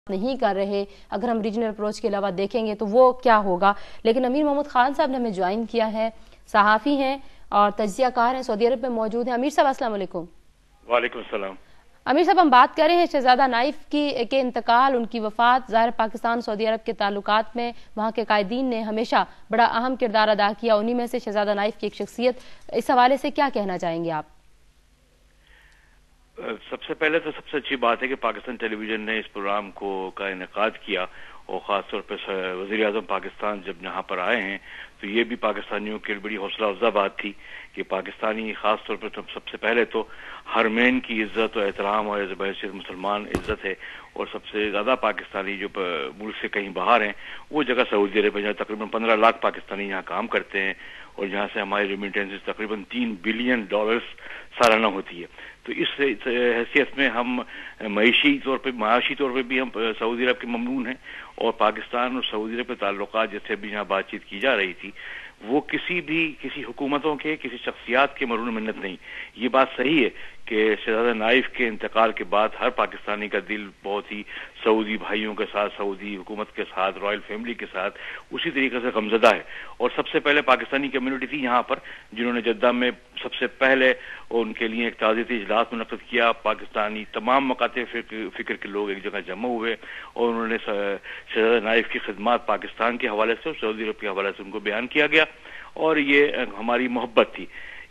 نہیں کر رہے، اگر ہم ریجنل اپروچ کے علاوہ دیکھیں گے تو وہ کیا ہوگا. لیکن امیر محمود خان صاحب نے ہمیں جوائن کیا ہے، صحافی ہیں اور تجزیہ کار ہیں، سعودی عرب میں موجود ہیں. امیر صاحب السلام علیکم. وعلیکم السلام. امیر صاحب ہم بات کر رہے ہیں شہزادہ نائف کے انتقال، ان کی وفات. ظاہر پاکستان سعودی عرب کے تعلقات میں وہاں کے قائدین نے ہمیشہ بڑا اہم کردار ادا کیا، انہی میں سے شہزادہ نائف کی ایک شخصیت. اس حوالے سے کیا کہنا چاہیں گے آپ؟ سب سے پہلے تو سب سے اچھی بات ہے کہ پاکستان ٹیلی ویژن نے اس پروگرام کا انعقاد کیا، اور خاص طور پہ وزیر اعظم پاکستان جب یہاں پر آئے ہیں تو یہ بھی پاکستانیوں کے بڑی حوصلہ افزا بات تھی کہ پاکستانی خاص طور پر سب سے پہلے تو حرمین کی عزت اور احترام اور بحیثیت مسلمان عزت ہے، اور سب سے زیادہ پاکستانی جو ملک سے کہیں باہر ہیں وہ جگہ سعودی عرب ہے، جہاں تقریباً 15 لاکھ پاکستانی یہاں کام کرتے ہیں، اور جہاں سے ہماری ریمیٹنس تقریباً $3 بلین سالانہ ہوتی ہے. تو اس حیثیت میں ہم معاشی طور پہ بھی ہم سعودی عرب کے ممنون ہیں، اور پاکستان اور سعودی عرب کے تعلقات جیسے بھی یہاں بات چیت کی جا رہی تھی وہ کسی حکومتوں کے کسی شخصیات کے مرہون منت نہیں. یہ بات صحیح ہے کہ شہزادہ نائف کے انتقال کے بعد ہر پاکستانی کا دل بہت ہی سعودی بھائیوں کے ساتھ، سعودی حکومت کے ساتھ، رائل فیملی کے ساتھ اسی طریقے سے غمزدہ ہے. اور سب سے پہلے پاکستانی کمیونٹی تھی یہاں پر جنہوں نے جدہ میں سب سے پہلے ان کے لیے ایک تعزیتی اجلاس منعقد کیا. پاکستانی تمام مکاتب فکر کے لوگ ایک جگہ جمع ہوئے اور انہوں نے شہزادہ نائف کی خدمات پاکستان کے حوالے سے اور سعودی عرب کے حوالے سے ان کو بیان کیا گیا، اور یہ ہماری محبت تھی.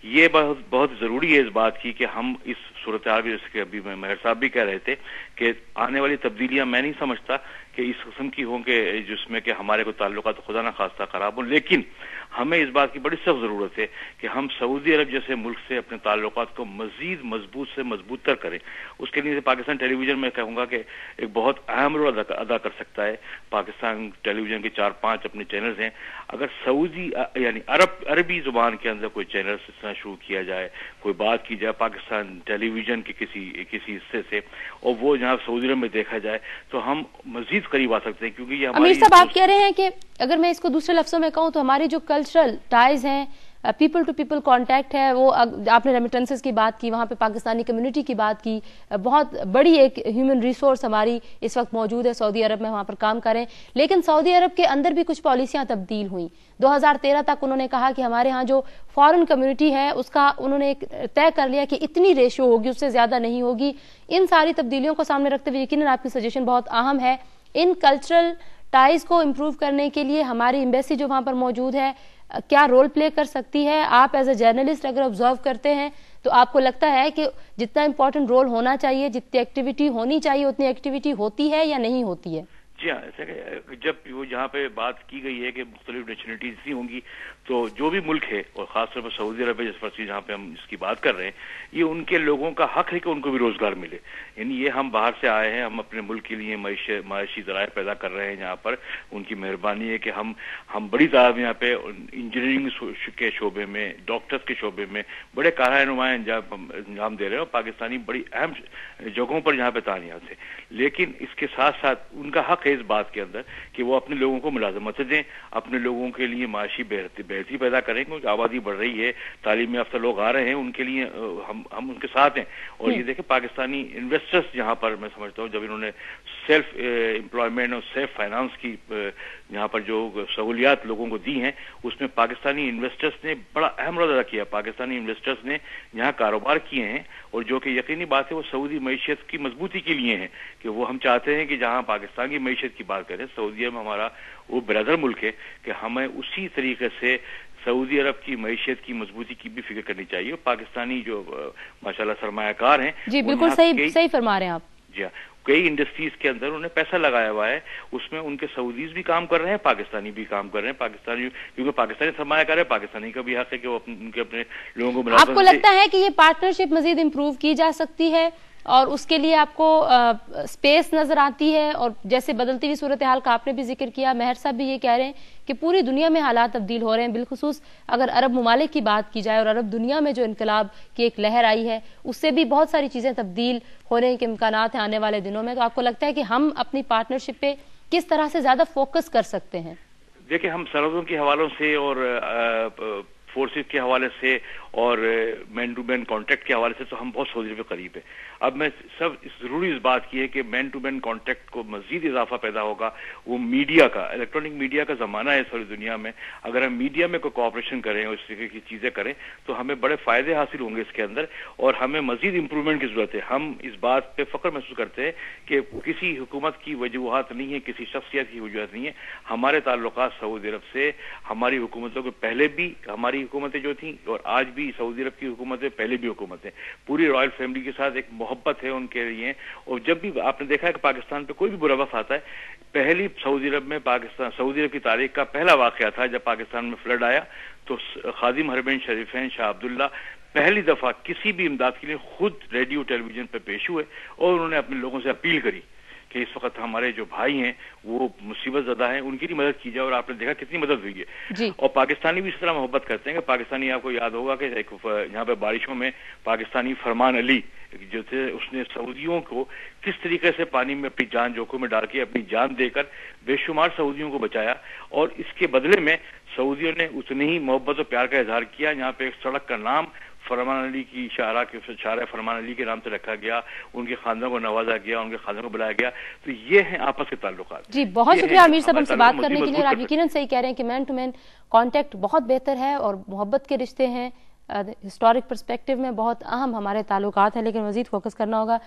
یہ بہت ضروری ہے اس بات کی کہ ہم اس صورتحال بھی، جیسے کہ ابھی مہر صاحب بھی کہہ رہے تھے کہ آنے والی تبدیلیاں میں نہیں سمجھتا کہ اس قسم کی ہوں کہ جس میں کہ ہمارے کو تعلقات خدا نہ خواستہ خراب ہوں، لیکن ہمیں اس بات کی بڑی سخت ضرورت ہے کہ ہم سعودی عرب جیسے ملک سے اپنے تعلقات کو مزید مضبوط تر کریں. اس کے لیے پاکستان ٹیلی ویژن میں کہوں گا کہ ایک بہت اہم رول ادا کر سکتا ہے. پاکستان ٹیلی ویژن کے 4-5 اپنے چینلز ہیں، اگر سعودی یعنی عربی زبان کے اندر کوئی چینل شروع کیا جائے، کوئی بات کی جائے پاکستان ٹیلی ویژن کے کسی حصے سے، اور وہ جہاں سعودی عرب میں دیکھا جائے تو ہم مزید قریب آ سکتے ہیں. کیونکہ یہ امیر صاحب آپ کہہ رہے ہیں کہ اگر میں اس کو دوسرے لفظوں میں کہوں تو ہماری جو کلچرل ٹائز ہیں، پیپل ٹو پیپل کانٹیکٹ ہے، وہ آپ نے ریمیٹنسز کی بات کی، وہاں پہ پاکستانی کمیونٹی کی بات کی، بہت بڑی ایک ہیومن ریسورس ہماری اس وقت موجود ہے سعودی عرب میں، وہاں پر کام کریں. لیکن سعودی عرب کے اندر بھی کچھ پالیسیاں تبدیل ہوئیں. 2013 تک انہوں نے کہا کہ ہمارے ہاں جو فارن کمیونٹی ہے اس کا انہوں نے ایک طے کر لیا کہ اتنی ریشو ہوگی، اس سے زیادہ نہیں ہوگی. ان ساری تبدیلیوں کو سامنے رکھتے ہوئے یقیناً آپ کی سجیشن بہت اہم ہے. ان کلچرل ٹائز کو امپروو کرنے کے لیے ہماری ایمبیسی جو وہاں پر موجود ہے کیا رول پلے کر سکتی ہے؟ آپ ایز اے جرنلسٹ اگر آبزرو کرتے ہیں تو آپ کو لگتا ہے کہ جتنا امپورٹنٹ رول ہونا چاہیے، جتنی ایکٹیویٹی ہونی چاہیے اتنی ایکٹیویٹی ہوتی ہے یا نہیں ہوتی ہے؟ جی ہاں، ایسا کہ جب وہ جہاں پہ بات کی گئی ہے کہ مختلف نیشنلٹیز ہی ہوں گی، تو جو بھی ملک ہے اور خاص طور پر سعودی عرب جس پر جہاں پہ ہم اس کی بات کر رہے ہیں، یہ ان کے لوگوں کا حق ہے کہ ان کو بھی روزگار ملے. یعنی یہ ہم باہر سے آئے ہیں، ہم اپنے ملک کے لیے معاشی ذرائع پیدا کر رہے ہیں یہاں پر. ان کی مہربانی ہے کہ ہم بڑی تعداد یہاں پہ انجینئرنگ کے شعبے میں، ڈاکٹرز کے شعبے میں بڑے کارۂ نمایاں انجام دے رہے ہیں، اور پاکستانی بڑی اہم جگہوں پر یہاں پہ تعینات ہیں. لیکن اس کے ساتھ ساتھ ان کا حق ہے اس بات کے اندر کہ وہ اپنے لوگوں کو ملازمت دیں، اپنے لوگوں کے لیے معاشی بہتری پیدا کریں، کیونکہ آبادی بڑھ رہی ہے، تعلیم یافتہ لوگ آ رہے ہیں، ان کے لیے ہم ان کے ساتھ ہیں. اور یہ دیکھیں پاکستانی انویسٹرز یہاں پر میں سمجھتا ہوں جب انہوں نے سیلف امپلائمنٹ اور سیلف فائنانس کی یہاں پر جو سہولیات لوگوں کو دی ہیں، اس میں پاکستانی انویسٹرز نے بڑا اہم رول ادا کیا. پاکستانی انویسٹرز نے یہاں کاروبار کیے ہیں، اور جو کہ یقینی بات ہے وہ سعودی معیشت کی مضبوطی کے لیے ہیں، کہ وہ ہم چاہتے ہیں کہ جہاں پاکستان کی معیشت کی بات کریں، سعودی عرب ہمارا وہ برادر ملک ہے، کہ ہمیں اسی طریقے سے سعودی عرب کی معیشت کی مضبوطی کی بھی فکر کرنی چاہیے. اور پاکستانی جو ماشاءاللہ سرمایہ کار ہیں، جی بالکل صحیح فرما رہے ہیں آپ. جی ہاں، کئی انڈسٹریز کے اندر انہوں نے پیسہ لگایا ہوا ہے، اس میں ان کے سعودیز بھی کام کر رہے ہیں، پاکستانی بھی کام کر رہے ہیں. پاکستانی کیونکہ پاکستانی سرمایہ کار ہے، پاکستانی کا بھی حق ہے کہ وہ ان کے اپنے لوگوں کو ملازمت. آپ کو لگتا ہے کہ یہ پارٹنرشپ مزید امپروو کی جا سکتی ہے اور اس کے لیے آپ کو سپیس نظر آتی ہے؟ اور جیسے بدلتی ہوئی صورتحال کا آپ نے بھی ذکر کیا، مہر صاحب بھی یہ کہہ رہے ہیں کہ پوری دنیا میں حالات تبدیل ہو رہے ہیں، بالخصوص اگر عرب ممالک کی بات کی جائے اور عرب دنیا میں جو انقلاب کی ایک لہر آئی ہے اس سے بھی بہت ساری چیزیں تبدیل ہونے کے امکانات ہیں آنے والے دنوں میں. تو آپ کو لگتا ہے کہ ہم اپنی پارٹنرشپ پہ کس طرح سے زیادہ فوکس کر سکتے ہیں؟ دیکھیں، ہم سرحدوں کے حوالوں سے اور فورسز کے حوالے سے اور مین ٹو مین کانٹیکٹ کے حوالے سے تو ہم بہت سعودی عرب کے قریب ہیں. اب میں ضروری اس بات کی ہے کہ مین ٹو مین کانٹیکٹ کو مزید اضافہ پیدا ہوگا. وہ میڈیا کا، الیکٹرانک میڈیا کا زمانہ ہے ساری دنیا میں. اگر ہم میڈیا میں کوئی کوآپریشن کریں اور اس طرح کی چیزیں کریں تو ہمیں بڑے فائدے حاصل ہوں گے اس کے اندر، اور ہمیں مزید امپروومنٹ کی ضرورت ہے. ہم اس بات پہ فخر محسوس کرتے ہیں کہ کسی حکومت کی وجوہات نہیں ہے، کسی شخصیت کی وجوہات نہیں ہے. ہمارے تعلقات سعودی عرب سے ہماری حکومتوں کے پہلے بھی ہماری حکومتیں جو تھیں اور آج بھی سعودی عرب کی حکومتیں، پہلے بھی حکومتیں، پوری رائل فیملی کے ساتھ ایک محبت ہے ان کے لیے. اور جب بھی آپ نے دیکھا ہے کہ پاکستان پہ کوئی بھی برا وقت آتا ہے، پہلی سعودی عرب سعودی عرب کی تاریخ کا پہلا واقعہ تھا جب پاکستان میں فلڈ آیا تو خادم حرمین شریفین شاہ عبداللہ پہلی دفعہ کسی بھی امداد کے لیے خود ریڈیو ٹیلی ویژن پہ پیش ہوئے اور انہوں نے اپنے لوگوں سے اپیل کری کہ اس وقت ہمارے جو بھائی ہیں وہ مصیبت زدہ ہیں، ان کی بھی مدد کی جائے. اور آپ نے دیکھا کتنی مدد ہوئی ہے. جی. اور پاکستانی بھی اس طرح محبت کرتے ہیں کہ پاکستانی، آپ کو یاد ہوگا کہ یہاں پہ بارشوں میں پاکستانی فرمان علی جو تھے، اس نے سعودیوں کو کس طریقے سے پانی میں اپنی جان جوکھم میں ڈال کے اپنی جان دے کر بے شمار سعودیوں کو بچایا. اور اس کے بدلے میں سعودیوں نے اتنی ہی محبت اور پیار کا اظہار کیا. یہاں پہ ایک سڑک کا نام فرمان علی کی شارع فرمان علی کے نام سے رکھا گیا، ان کے خاندان کو نوازا گیا، ان کے خاندان کو بلایا گیا. تو یہ ہیں آپس کے تعلقات. جی بہت شکریہ امیر صاحب ہم سے بات کرنے کے لیے. اور آپ یقیناً صحیح کہہ رہے ہیں کہ مین ٹو مین کانٹیکٹ بہت بہتر ہے اور محبت کے رشتے ہیں، ہسٹورک پرسپیکٹو میں بہت اہم ہمارے تعلقات ہیں، لیکن مزید فوکس کرنا ہوگا.